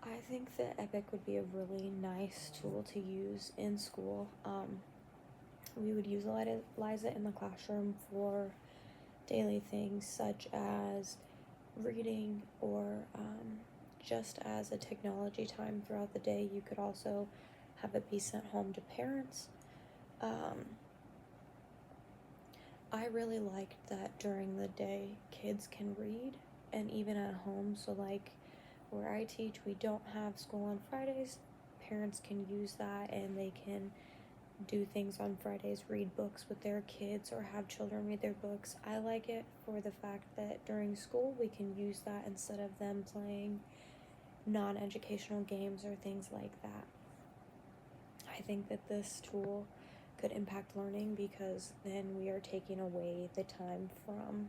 I think that Epic would be a really nice tool to use in school. We would utilize it in the classroom for daily things such as reading or just as a technology time throughout the day. You could also have it be sent home to parents. I really liked that during the day kids can read, and even at home. So, like where I teach, we don't have school on Fridays. Parents can use that and they can do things on Fridays, read books with their kids or have children read their books. I like it for the fact that during school we can use that instead of them playing non educational games or things like that. I think that this tool could impact learning because then we are taking away the time from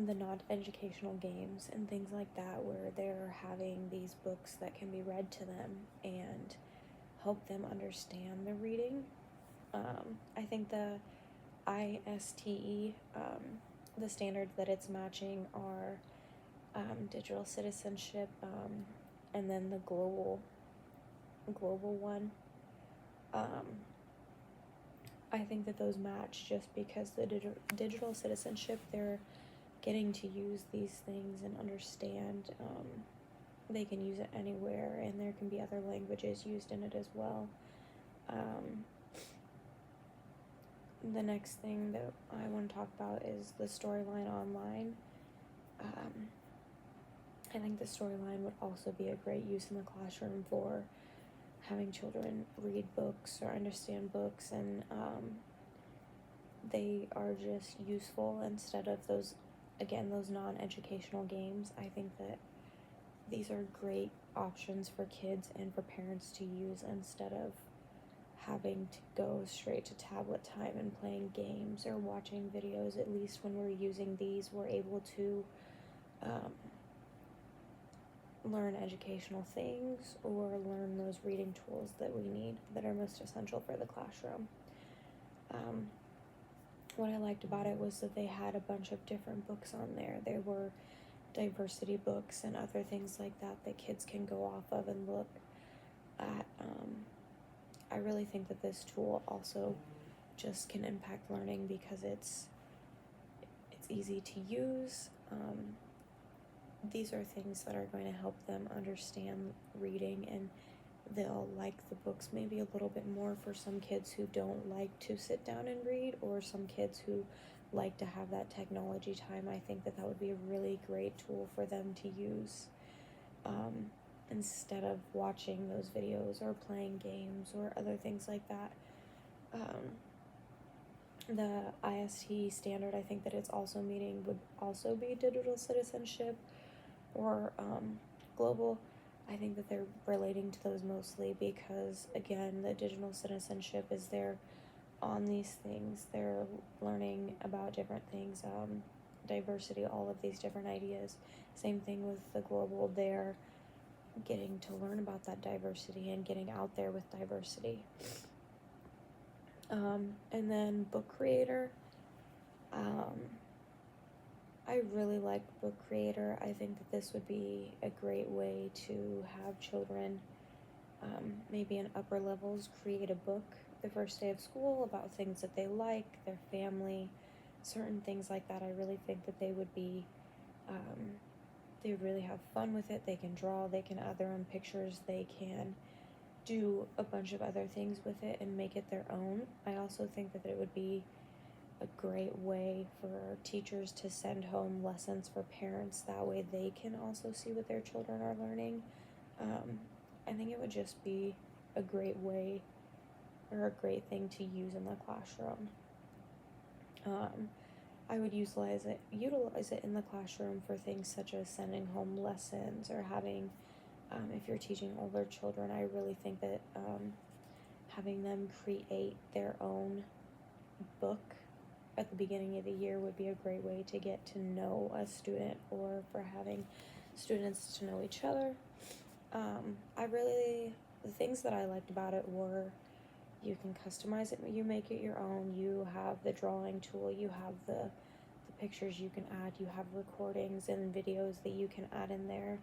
the non educational games and things like that, where they're having these books that can be read to them and help them understand the reading. I think the ISTE, the standards that it's matching are digital citizenship, and then the global one. I think that those match just because the digital citizenship, they're getting to use these things and understand. They can use it anywhere, and there can be other languages used in it as well. The next thing that I want to talk about is the Storyline Online. I think the Storyline would also be a great use in the classroom for having children read books or understand books, and they are just useful instead of those non-educational games. I think that these are great options for kids and for parents to use instead of having to go straight to tablet time and playing games or watching videos. At least when we're using these, we're able to learn educational things or learn those reading tools that we need that are most essential for the classroom. What I liked about it was that they had a bunch of different books on there. There were diversity books and other things like that that kids can go off of and look at. I really think that this tool also just can impact learning because it's easy to use. These are things that are going to help them understand reading, and they'll like the books maybe a little bit more for some kids who don't like to sit down and read, or some kids who like to have that technology time. I think that would be a really great tool for them to use instead of watching those videos or playing games or other things like that. The IST standard I think that it's also meeting would also be digital citizenship or global. I think that they're relating to those mostly because, again, the digital citizenship is they're on these things. They're learning about different things, diversity, all of these different ideas. Same thing with the global. They're getting to learn about that diversity and getting out there with diversity. And then book creator. I really like Book Creator. I think that this would be a great way to have children, maybe in upper levels, create a book the first day of school about things that they like, their family, certain things like that. I really think that they would be, they would really have fun with it. They can draw, they can add their own pictures, they can do a bunch of other things with it and make it their own. I also think that it would be a great way for teachers to send home lessons for parents. That way they can also see what their children are learning. I think it would just be a great way or a great thing to use in the classroom. I would utilize it in the classroom for things such as sending home lessons or having, if you're teaching older children, I really think that having them create their own book at the beginning of the year would be a great way to get to know a student or for having students to know each other. The things that I liked about it were you can customize it, you make it your own, you have the drawing tool, you have the pictures you can add, you have recordings and videos that you can add in there.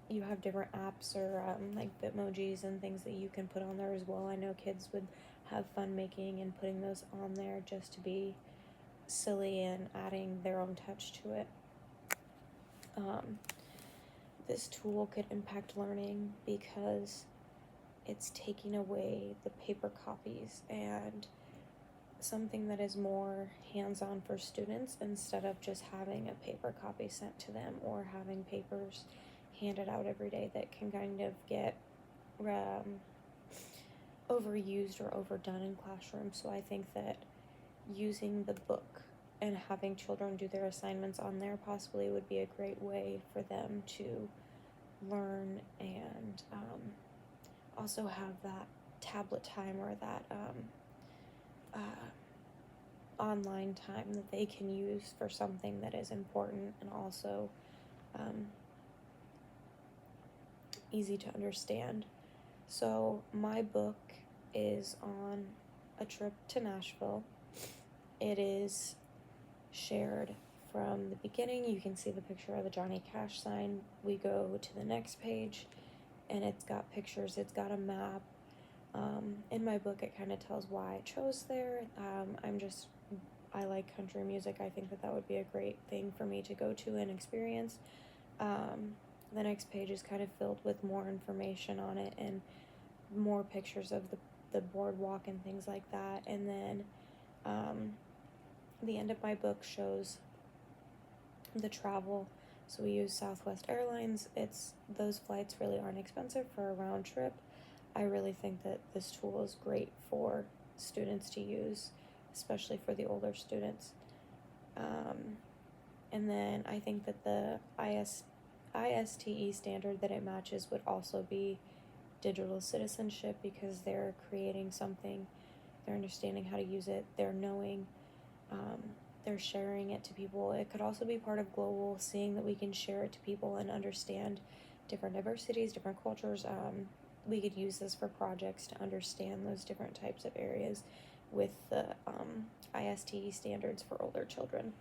you have different apps or like Bitmojis and things that you can put on there as well. I know kids would have fun making and putting those on there just to be silly and adding their own touch to it. This tool could impact learning because it's taking away the paper copies and something that is more hands-on for students instead of just having a paper copy sent to them or having papers handed out every day that can kind of get overused or overdone in classrooms. So I think that using the book and having children do their assignments on there possibly would be a great way for them to learn and also have that tablet time or that online time that they can use for something that is important and also easy to understand. So my book is on a trip to Nashville. It is shared from the beginning. You can see the picture of the Johnny Cash sign. We go to the next page and it's got pictures, it's got a map. In my book it kind of tells why I chose there. I like country music. I think that would be a great thing for me to go to and experience. The next page is kind of filled with more information on it and more pictures of the boardwalk and things like that. And then the end of my book shows the travel. So we use Southwest Airlines. Those flights really aren't expensive for a round trip. I really think that this tool is great for students to use, especially for the older students. And then I think that the ISTE standard that it matches would also be digital citizenship, because they're creating something, they're understanding how to use it, they're knowing, they're sharing it to people. It could also be part of global, seeing that we can share it to people and understand different diversities, different cultures. We could use this for projects to understand those different types of areas with the ISTE standards for older children.